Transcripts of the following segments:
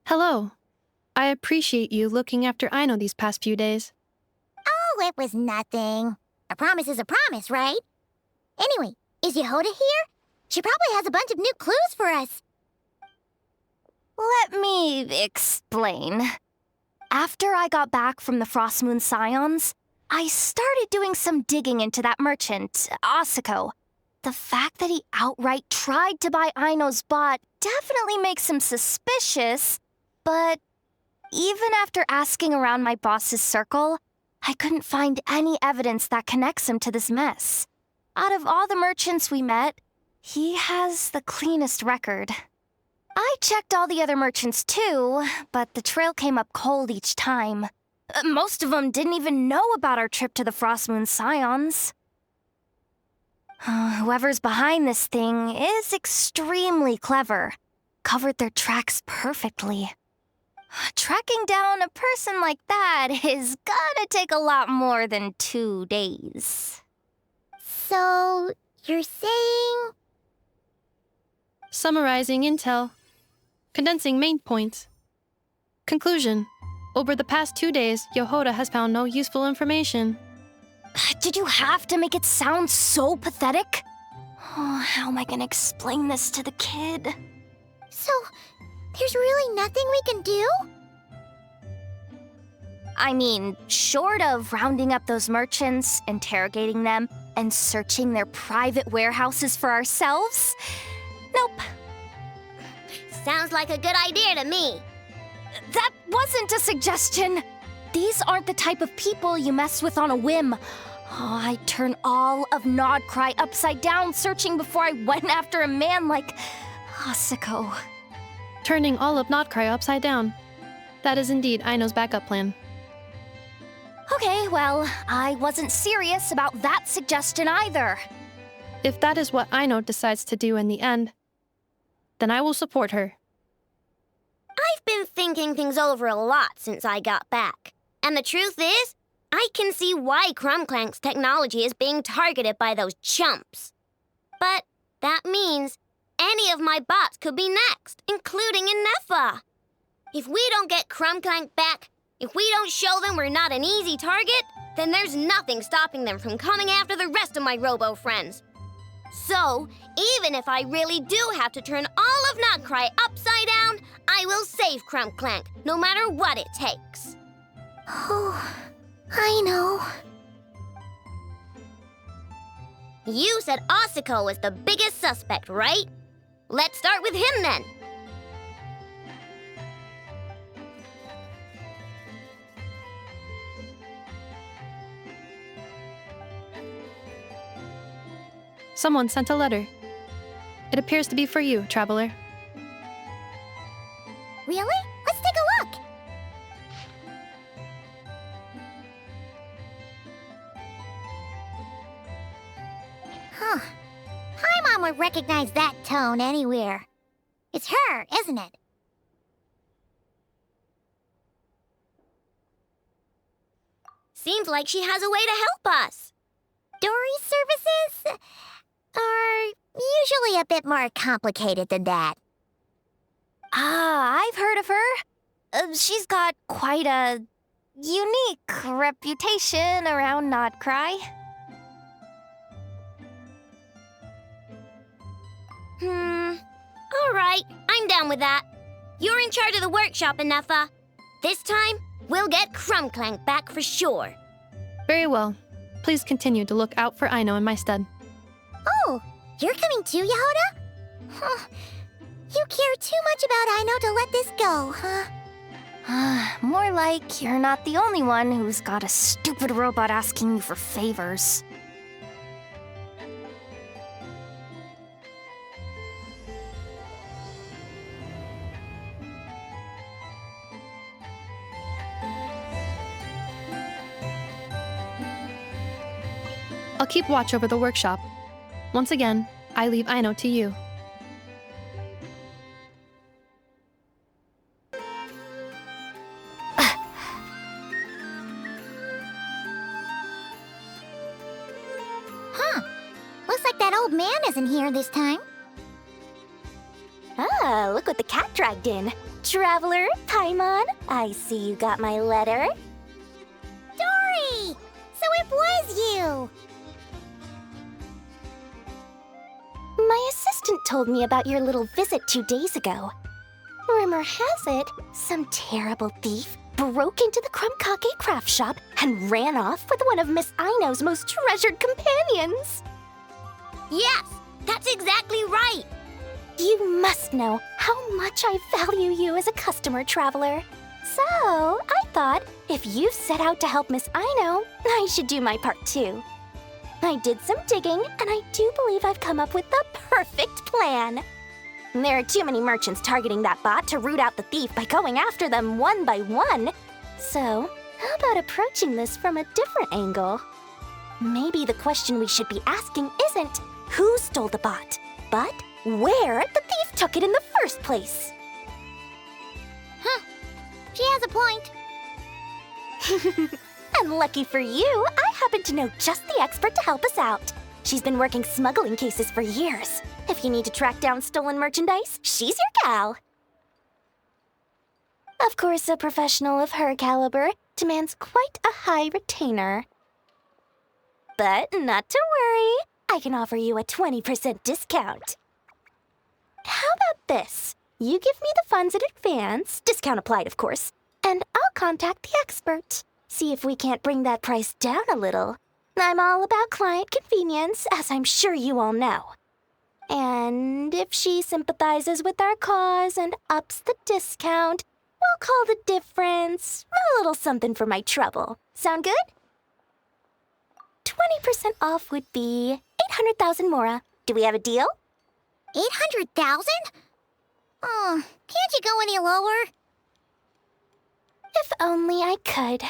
Hello. I appreciate you looking after Aino these past few days. Oh, it was nothing. A promise is a promise, right? Anyway, is Yehoda here? She probably has a bunch of new clues for us. Let me explain. After I got back from the Frost Moon Scions, I started doing some digging into that merchant, Asako. The fact that he outright tried to buy Aino's bot definitely makes him suspicious, but even after asking around my boss's circle, I couldn't find any evidence that connects him to this mess. Out of all the merchants we met, he has the cleanest record. I checked all the other merchants too, but the trail came up cold each time. Most of them didn't even know about our trip to the Frost Moon Scions. Whoever's behind this thing is extremely clever. Covered their tracks perfectly. Tracking down a person like that is gonna take a lot more than 2 days. So, you're saying... Summarizing intel. Condensing main points. Conclusion. Over the past 2 days, Yehoda has found no useful information. Did you have to make it sound so pathetic? Oh, how am I gonna explain this to the kid? So, there's really nothing we can do? I mean, short of rounding up those merchants, interrogating them, and searching their private warehouses for ourselves? Nope. Sounds like a good idea to me. That wasn't a suggestion. These aren't the type of people you mess with on a whim. Oh, I'd turn all of Krai upside down searching before I went after a man like Asako. Turning all of Krai upside down. That is indeed Aino's backup plan. Okay, well, I wasn't serious about that suggestion either. If that is what Aino decides to do in the end, then I will support her. I've been thinking things over a lot since I got back. And the truth is, I can see why Clink Clank's technology is being targeted by those chumps. But that means any of my bots could be next, including Inefa. If we don't get Clink Clank back, if we don't show them we're not an easy target, then there's nothing stopping them from coming after the rest of my robo friends. So, even if I really do have to turn all of Krai upside down, I will save Clink Clank, no matter what it takes. Oh, I know. You said Asako was the biggest suspect, right? Let's start with him then. Someone sent a letter. It appears to be for you, traveler. Really? Let's take a look. Huh. Paimon would recognize that tone anywhere. It's her, isn't it? Seems like she has a way to help us. Dory's services are usually a bit more complicated than that. I've heard of her. She's got quite a unique reputation around Krai. All right, I'm down with that. You're in charge of the workshop, Inefa. This time, we'll get Clink Clank back for sure. Very well. Please continue to look out for Aino in my stead. Oh, you're coming too, Yehoda? Huh. You care too much about Aino to let this go, huh? More like you're not the only one who's got a stupid robot asking you for favors. I'll keep watch over the workshop. Once again, I leave Aino to you. Looks like that old man isn't here this time. Ah, look what the cat dragged in. Traveler, Paimon, I see you got my letter. Dory! So it was you! My assistant told me about your little visit 2 days ago. Rumor has it, some terrible thief broke into the Krumkake craft shop and ran off with one of Miss Aino's most treasured companions. Yes, that's exactly right! You must know how much I value you as a customer, Traveler. So, I thought if you set out to help Miss Aino, I should do my part too. I did some digging, and I do believe I've come up with the perfect plan. There are too many merchants targeting that bot to root out the thief by going after them one by one. So, how about approaching this from a different angle? Maybe the question we should be asking isn't who stole the bot, but where the thief took it in the first place. Huh. She has a point. And lucky for you, I happen to know just the expert to help us out. She's been working smuggling cases for years. If you need to track down stolen merchandise, she's your gal. Of course, a professional of her caliber demands quite a high retainer. But not to worry, I can offer you a 20% discount. How about this? You give me the funds in advance, discount applied, of course, and I'll contact the expert. See if we can't bring that price down a little. I'm all about client convenience, as I'm sure you all know. And if she sympathizes with our cause and ups the discount, we'll call the difference a little something for my trouble. Sound good? 20% off would be 800,000 mora. Do we have a deal? 800,000? Oh, can't you go any lower? If only I could.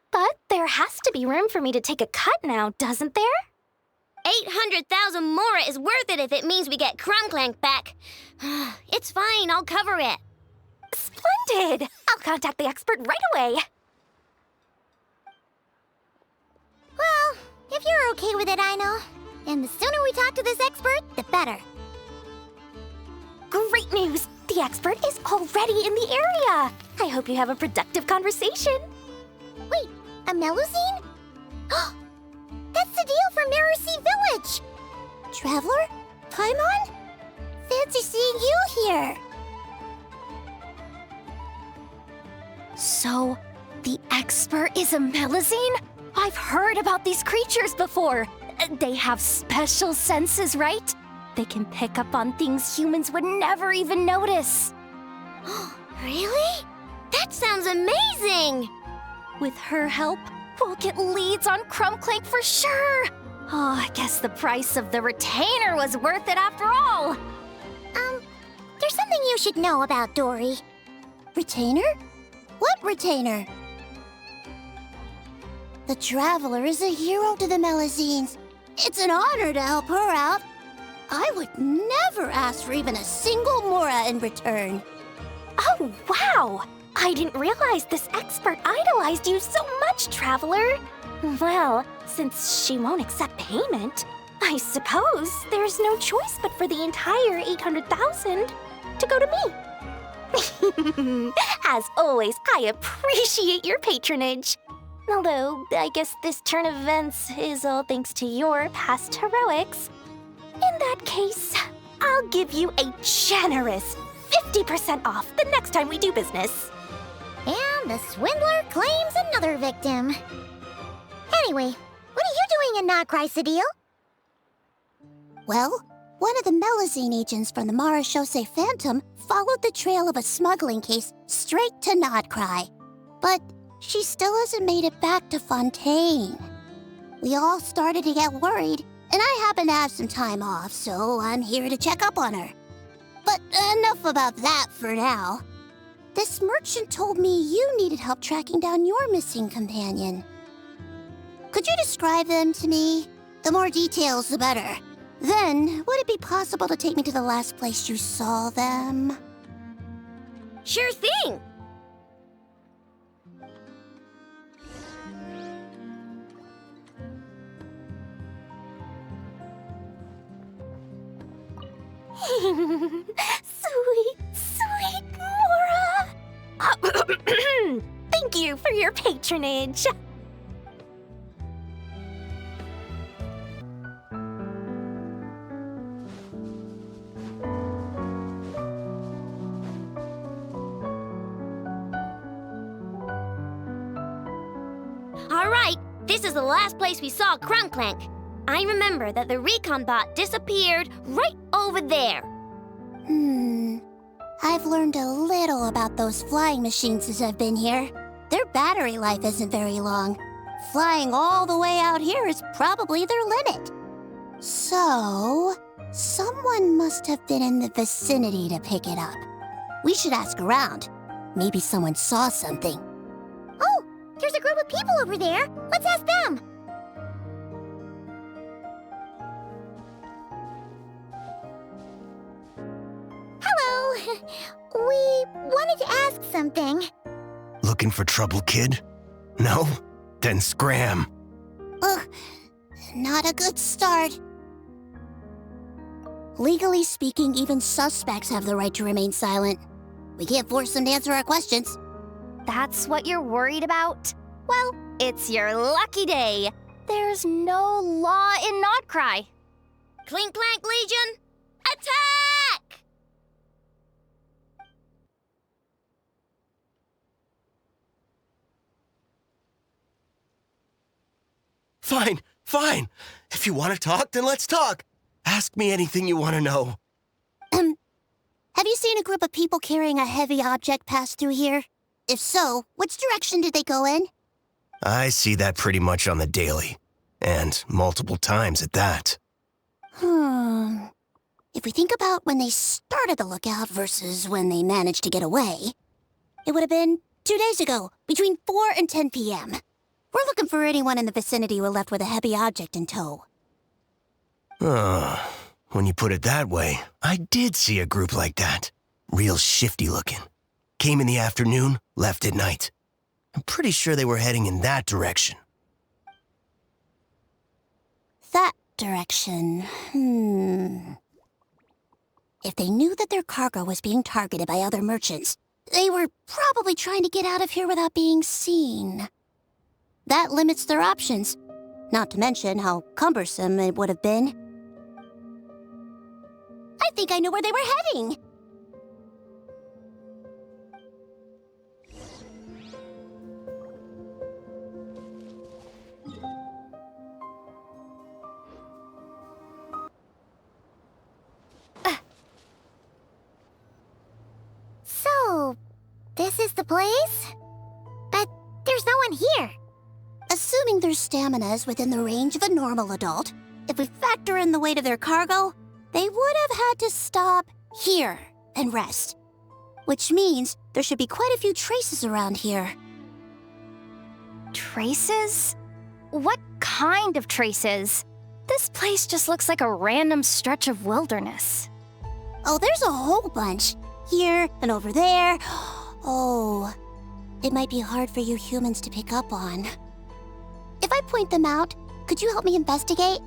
But there has to be room for me to take a cut now, doesn't there? 800,000 mora is worth it if it means we get Clink Clank back. It's fine, I'll cover it. Splendid! I'll contact the expert right away. Well, if you're okay with it, Aino. And the sooner we talk to this expert, the better. Great news! The expert is already in the area. I hope you have a productive conversation. Wait, a Melusine? That's the deal from Narasi Village! Traveler? Paimon? Fancy seeing you here! So, the expert is a Melusine? I've heard about these creatures before. They have special senses, right? They can pick up on things humans would never even notice. Really? That sounds amazing! With her help, we'll get leads on Clink Clank for sure. Oh, I guess the price of the retainer was worth it after all. There's something you should know about Dory. Retainer? What retainer? The Traveler is a hero to the Melusines. It's an honor to help her out. I would never ask for even a single mora in return. Oh, wow! I didn't realize this expert idolized you so much, Traveler. Well, since she won't accept payment, I suppose there's no choice but for the entire 800,000 to go to me. As always, I appreciate your patronage. Although, I guess this turn of events is all thanks to your past heroics. In that case, I'll give you a generous 50% off the next time we do business. And the swindler claims another victim. Anyway, what are you doing in Krai City? Well, one of the Melusine agents from the Marachose Phantom followed the trail of a smuggling case straight to Krai. But she still hasn't made it back to Fontaine. We all started to get worried, and I happen to have some time off, so I'm here to check up on her. But enough about that for now. This merchant told me you needed help tracking down your missing companion. Could you describe them to me? The more details, the better. Then, would it be possible to take me to the last place you saw them? Sure thing! Sweet, sweet Mora! Thank you for your patronage. All right, this is the last place we saw Clink Clank. I remember that the recon bot disappeared right over there. I've learned a little about those flying machines since I've been here. Their battery life isn't very long. Flying all the way out here is probably their limit. So, someone must have been in the vicinity to pick it up. We should ask around. Maybe someone saw something. Oh, there's a group of people over there. Let's ask them. Hello. We wanted to ask something. Looking for trouble, kid? No? Then scram. Ugh, not a good start. Legally speaking, even suspects have the right to remain silent. We can't force them to answer our questions. That's what you're worried about? Well, it's your lucky day. There's no law in Not Krai. Clink Clank Legion, attack! Fine, fine. If you want to talk, then let's talk. Ask me anything you want to know. Have you seen a group of people carrying a heavy object pass through here? If so, which direction did they go in? I see that pretty much on the daily. And multiple times at that. If we think about when they started the lookout versus when they managed to get away, it would have been 2 days ago, between 4 and 10 p.m. We're looking for anyone in the vicinity who left with a heavy object in tow. When you put it that way, I did see a group like that. Real shifty looking. Came in the afternoon, left at night. I'm pretty sure they were heading in that direction. That direction, If they knew that their cargo was being targeted by other merchants, they were probably trying to get out of here without being seen. That limits their options, not to mention how cumbersome it would have been. I think I know where they were heading. So, this is the place? But there's no one here. Assuming their stamina is within the range of a normal adult, if we factor in the weight of their cargo, they would have had to stop here and rest. Which means there should be quite a few traces around here. Traces? What kind of traces? This place just looks like a random stretch of wilderness. Oh, there's a whole bunch. Here and over there. Oh, it might be hard for you humans to pick up on. If I point them out, could you help me investigate?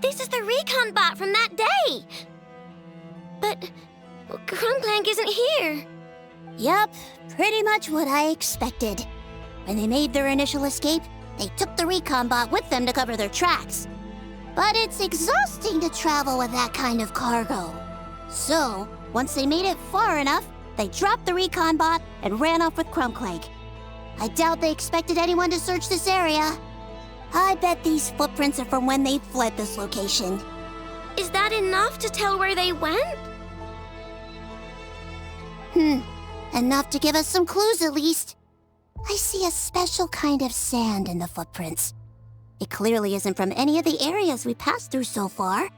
This is the recon bot from that day! But Clink Clank isn't here. Yep, pretty much what I expected. When they made their initial escape, they took the recon bot with them to cover their tracks. But it's exhausting to travel with that kind of cargo. So, once they made it far enough, they dropped the recon bot and ran off with Clink Clank. I doubt they expected anyone to search this area. I bet these footprints are from when they fled this location. Is that enough to tell where they went? Enough to give us some clues at least. I see a special kind of sand in the footprints. It clearly isn't from any of the areas we passed through so far.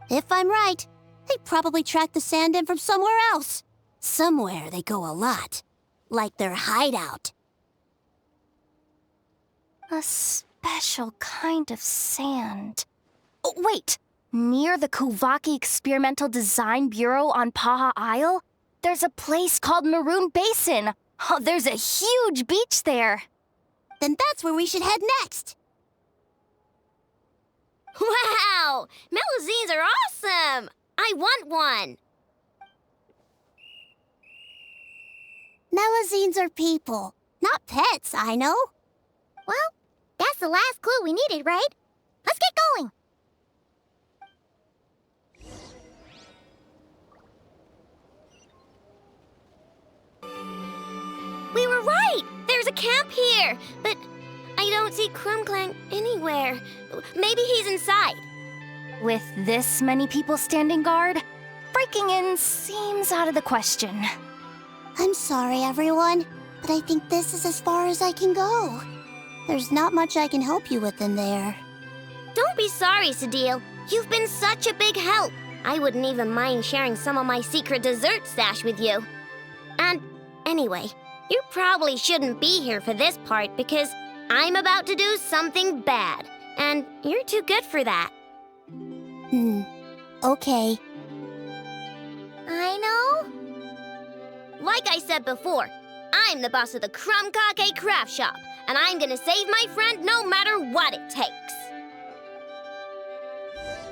If I'm right, they probably tracked the sand in from somewhere else. Somewhere they go a lot. Like their hideout. A special kind of sand. Oh, wait! Near the Kuvaki Experimental Design Bureau on Paha Isle, there's a place called Maroon Basin. Oh, there's a huge beach there. Then that's where we should head next. Wow! Melusines are awesome! I want one! Melusines are people, not pets, I know. Well, that's the last clue we needed, right? Let's get going! We were right! There's a camp here! But I don't see Clink Clank anywhere. Maybe he's inside. With this many people standing guard, breaking in seems out of the question. I'm sorry, everyone, but I think this is as far as I can go. There's not much I can help you with in there. Don't be sorry, Sadil. You've been such a big help. I wouldn't even mind sharing some of my secret dessert stash with you. And anyway, you probably shouldn't be here for this part because I'm about to do something bad, and you're too good for that. Okay. I know. Like I said before, I'm the boss of the Krumkake Craft Shop, and I'm gonna save my friend no matter what it takes.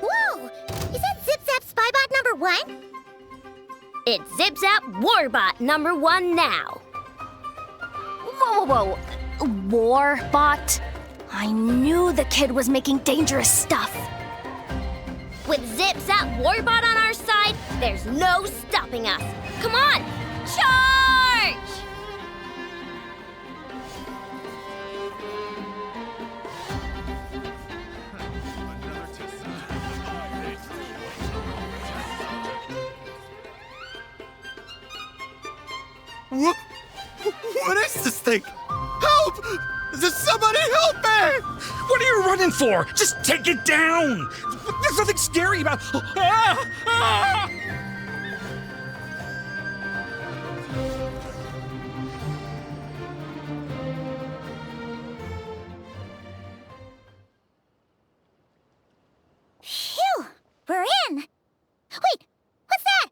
Whoa! Is that Zip Zap Spybot number 1? It's Zip Zap Warbot number 1 now. Whoa, whoa, whoa. Warbot? I knew the kid was making dangerous stuff. With Zip Zap Warbot on our side, there's no stopping us. Come on, charge! What is this thing? Help! Does somebody help me? What are you running for? Just take it down! There's nothing scary about... Ah! Ah! Phew! We're in! Wait! What's that?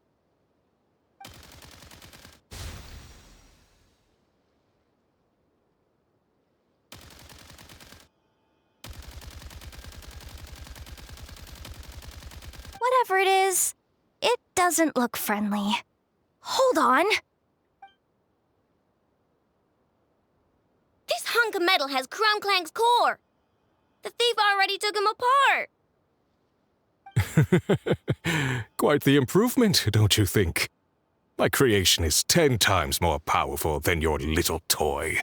Whatever it is, it doesn't look friendly. Hold on. This hunk of metal has Clink Clank's core. The thief already took him apart. Quite the improvement, don't you think? My creation is 10 times more powerful than your little toy.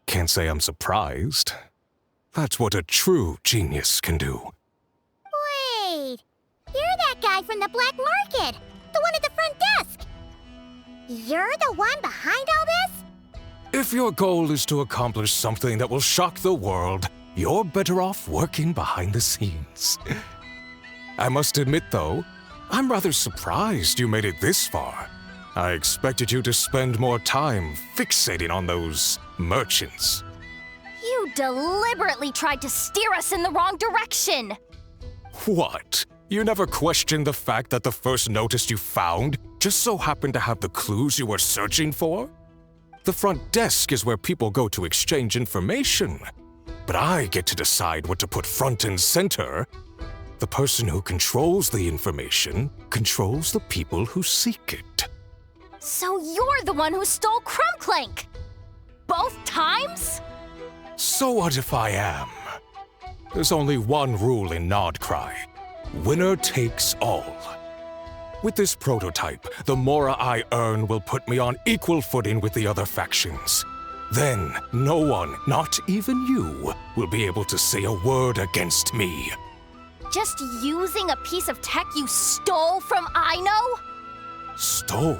Can't say I'm surprised. That's what a true genius can do. Wait! You're that guy from the black market! The one at the front desk! You're the one behind all this? If your goal is to accomplish something that will shock the world, you're better off working behind the scenes. I must admit, though, I'm rather surprised you made it this far. I expected you to spend more time fixating on those merchants. You deliberately tried to steer us in the wrong direction. What? You never questioned the fact that the first notice you found just so happened to have the clues you were searching for? The front desk is where people go to exchange information. But I get to decide what to put front and center. The person who controls the information controls the people who seek it. So you're the one who stole Clink Clank? Both times? So what if I am? There's only one rule in Nod Krai. Winner takes all. With this prototype, the Mora I earn will put me on equal footing with the other factions. Then, no one, not even you, will be able to say a word against me. just using a piece of tech you stole from Aino? Stole?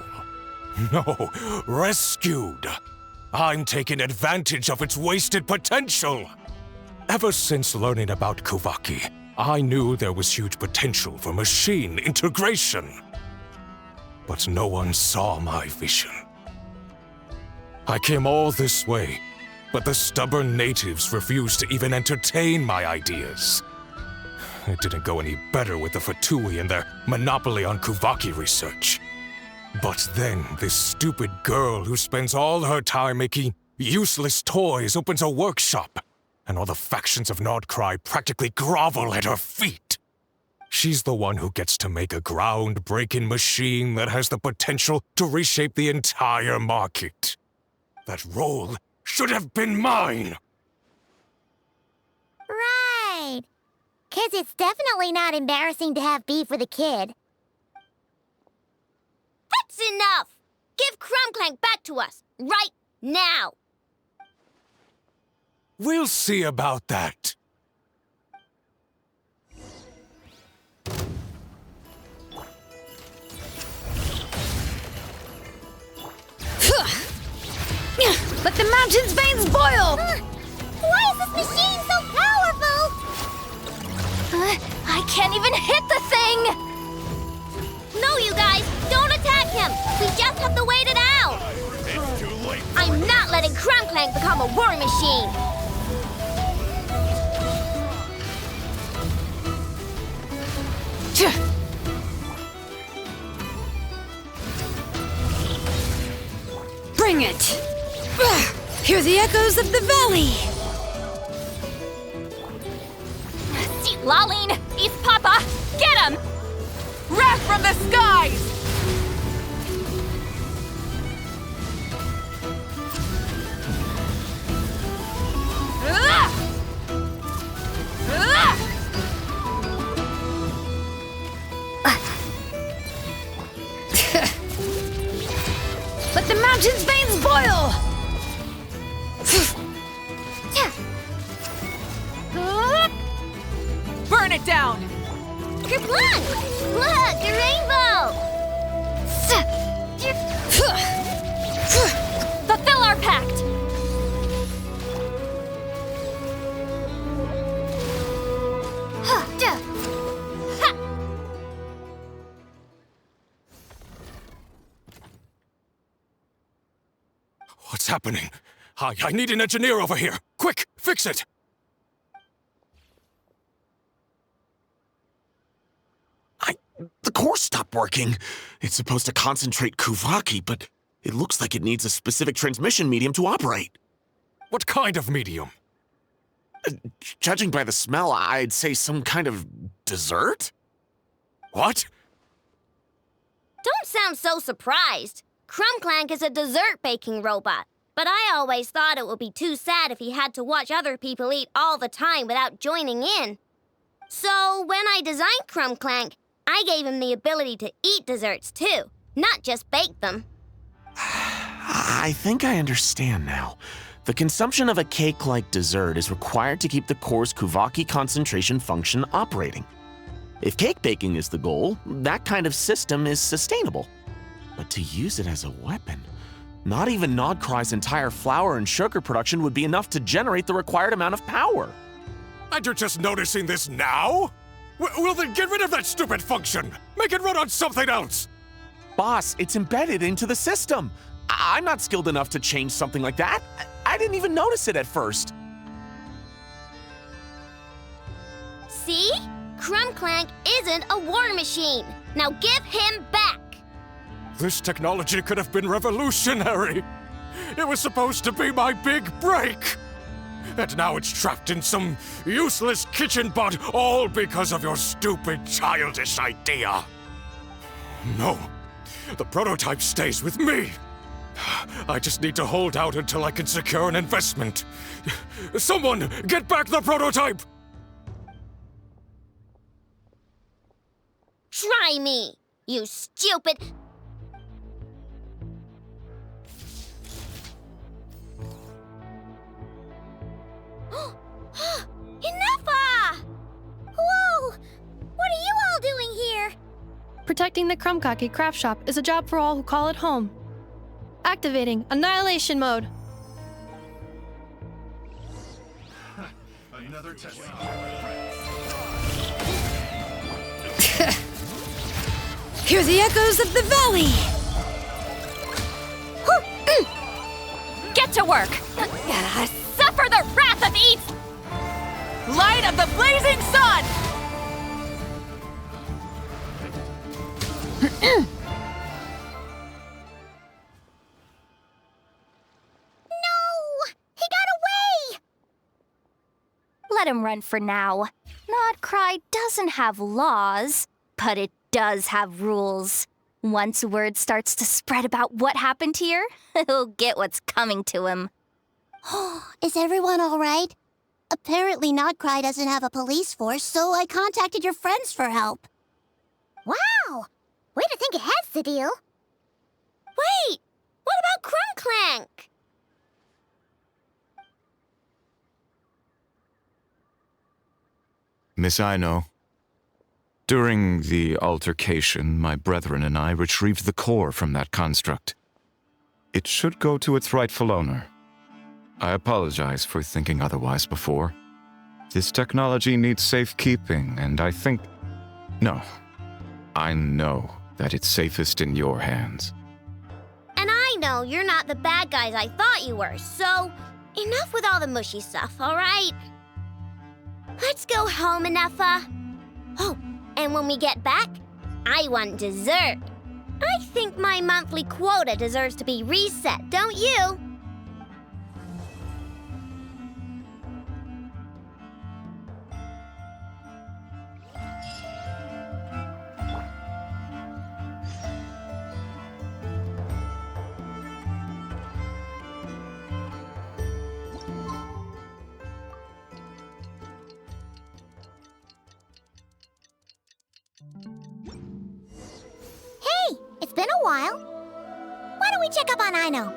No, rescued. I'm taking advantage of its wasted potential. Ever since learning about Kuvaki, I knew there was huge potential for machine integration. But no one saw my vision. I came all this way, but the stubborn natives refused to even entertain my ideas. It didn't go any better with the Fatui and their monopoly on Kuvaki research. But then this stupid girl who spends all her time making useless toys opens a workshop, and all the factions of Krai practically grovel at her feet. She's the one who gets to make a groundbreaking machine that has the potential to reshape the entire market. That role should have been mine! Right. 'Cause it's definitely not embarrassing to have beef with a kid. That's enough! Give Clink Clank back to us, right now! We'll see about that. Let the mountain's veins boil! Why is this machine so powerful? I can't even hit the thing! No, you guys, don't attack him! We just have to wait it out! It's too late. I'm not letting Clink Clank become a war machine! Bring it! Hear the echoes of the valley! See, Laline! East Papa! Get him! Wrath from the skies! Let the mountain's veins boil! Burn it down! Look! Look, a rainbow! Fulfill our pact! What's happening? I need an engineer over here. Quick, fix it! The core stopped working. It's supposed to concentrate Kuvaki, but it looks like it needs a specific transmission medium to operate. What kind of medium? Judging by the smell, I'd say some kind of dessert? What? Don't sound so surprised. Clink Clank is a dessert baking robot, but I always thought it would be too sad if he had to watch other people eat all the time without joining in. So when I designed Clink Clank, I gave him the ability to eat desserts too, not just bake them. I think I understand now. The consumption of a cake-like dessert is required to keep the core's Kuvaki concentration function operating. If cake baking is the goal, that kind of system is sustainable. But to use it as a weapon, not even Krai's entire flour and sugar production would be enough to generate the required amount of power. And you're just noticing this now? Well then get rid of that stupid function! Make it run on something else! Boss, it's embedded into the system. I'm not skilled enough to change something like that. I didn't even notice it at first. See? Clink Clank isn't a war machine. Now give him back! This technology could have been revolutionary! It was supposed to be my big break! And now it's trapped in some useless kitchen bot, all because of your stupid, childish idea. No, the prototype stays with me. I just need to hold out until I can secure an investment. Someone, get back the prototype! Try me, you stupid... Whoa! Protecting the Krumkake craft shop is a job for all who call it home. Activating Annihilation Mode. Another test. Hear the echoes of the valley! Get to work! Suffer the wrath of Eats! Light of the blazing sun! He got away! Let him run for now. Not Krai doesn't have laws, but it does have rules. Once word starts to spread about what happened here, he'll get what's coming to him. Is everyone all right? Apparently Cry doesn't have a police force, so I contacted your friends for help. Wow! Way to think ahead, Cedille. Wait! What about Clink Clank? Miss Aino, during the altercation, my brethren and I retrieved the core from that construct. It should go to its rightful owner. I apologize for thinking otherwise before. This technology needs safekeeping, and I think... No. I know that it's safest in your hands. And I know you're not the bad guys I thought you were, so enough with all the mushy stuff, all right? Let's go home, Enougha. Oh, and when we get back, I want dessert. I think my monthly quota deserves to be reset, don't you? Hey, it's been a while. Why don't we check up on Aino?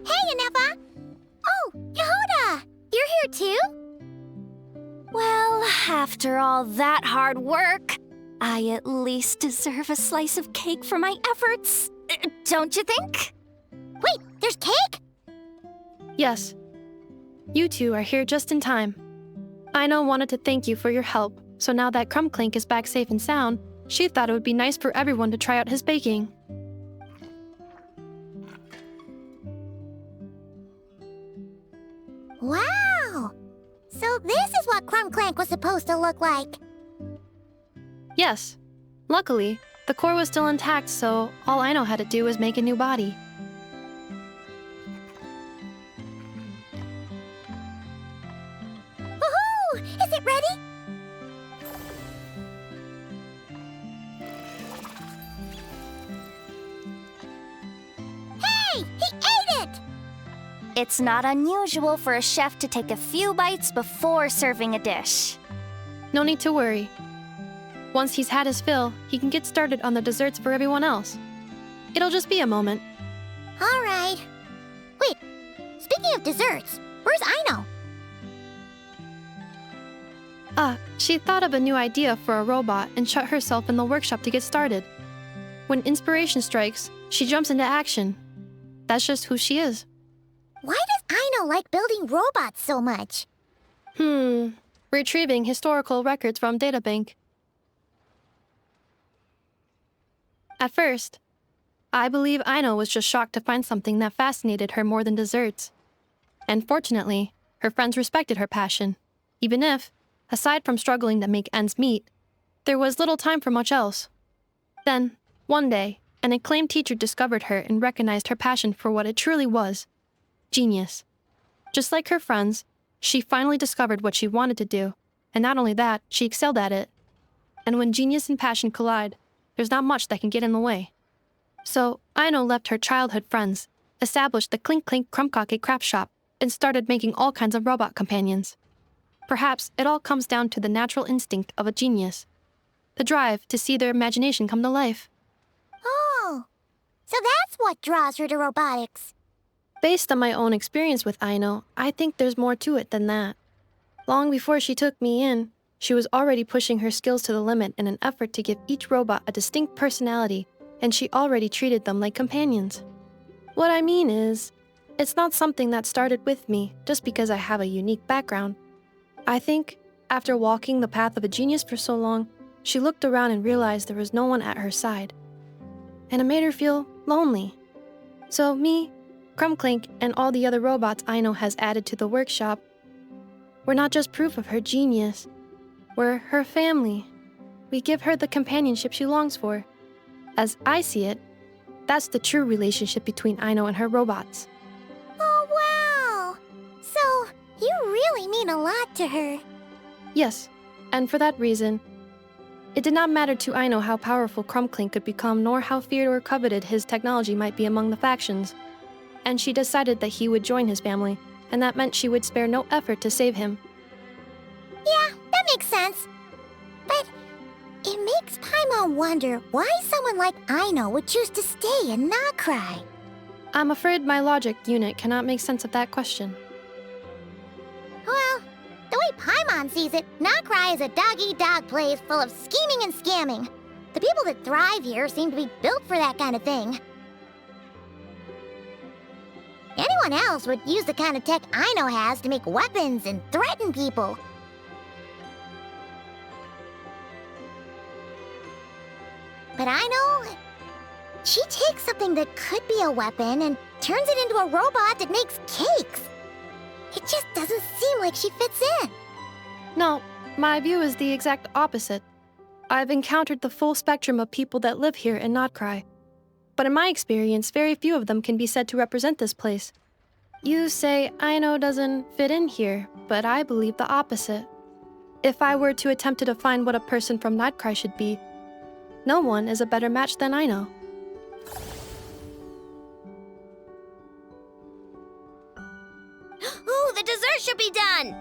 Hey, Enougha! Oh, Yehuda! You're here too? Well, after all that hard work, I at least deserve a slice of cake for my efforts. Don't you think? Wait, there's cake? Yes. You two are here just in time. Aino wanted to thank you for your help, so now that Clink Clank is back safe and sound, she thought it would be nice for everyone to try out his baking. Wow! So this is what Clink Clank was supposed to look like. Yes. Luckily, the core was still intact, so all Aino had to do was make a new body. Woohoo! Is it ready? Hey! He ate it! It's not unusual for a chef to take a few bites before serving a dish. No need to worry. Once he's had his fill, he can get started on the desserts for everyone else. It'll just be a moment. All right. Wait, speaking of desserts, where's Aino? She thought of a new idea for a robot and shut herself in the workshop to get started. When inspiration strikes, she jumps into action. That's just who she is. Why does Aino like building robots so much? Retrieving historical records from databank. At first, I believe Aino was just shocked to find something that fascinated her more than desserts. And fortunately, her friends respected her passion, even if, aside from struggling to make ends meet, there was little time for much else. Then, one day, an acclaimed teacher discovered her and recognized her passion for what it truly was: genius. Just like her friends, she finally discovered what she wanted to do, and not only that, she excelled at it. And when genius and passion collide, there's not much that can get in the way. So, Aino left her childhood friends, established the Clink Clank Krumkake craft shop, and started making all kinds of robot companions. Perhaps it all comes down to the natural instinct of a genius, the drive to see their imagination come to life. Oh, so that's what draws her to robotics. Based on my own experience with Aino, I think there's more to it than that. Long before she took me in, she was already pushing her skills to the limit in an effort to give each robot a distinct personality, and she already treated them like companions. What I mean is, it's not something that started with me just because I have a unique background. I think, after walking the path of a genius for so long, she looked around and realized there was no one at her side. And it made her feel lonely. So me, Clink Clank, and all the other robots Aino has added to the workshop, we're not just proof of her genius. We're her family. We give her the companionship she longs for. As I see it, that's the true relationship between Aino and her robots. Oh, wow! So, you really mean a lot to her. Yes, and for that reason, it did not matter to Aino how powerful Clink Clank could become, nor how feared or coveted his technology might be among the factions. And she decided that he would join his family, and that meant she would spare no effort to save him. Yeah, that makes sense. But it makes Paimon wonder why someone like Aino would choose to stay and not Krai. I'm afraid my logic unit cannot make sense of that question. Well, the way Paimon sees it, Krai is a dog-eat-dog place full of scheming and scamming. The people that thrive here seem to be built for that kind of thing. Anyone else would use the kind of tech Aino has to make weapons and threaten people. But Aino, she takes something that could be a weapon and turns it into a robot that makes cakes. It just doesn't seem like she fits in. No, my view is the exact opposite. I've encountered the full spectrum of people that live here in Krai. But in my experience, very few of them can be said to represent this place. You say Aino doesn't fit in here, but I believe the opposite. If I were to attempt to define what a person from Krai should be, no one is a better match than Aino. Ooh, the dessert should be done!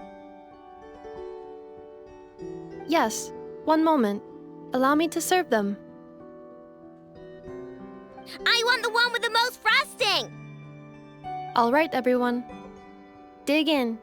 Yes, one moment. Allow me to serve them. I want the one with the most frosting! All right, everyone. Dig in.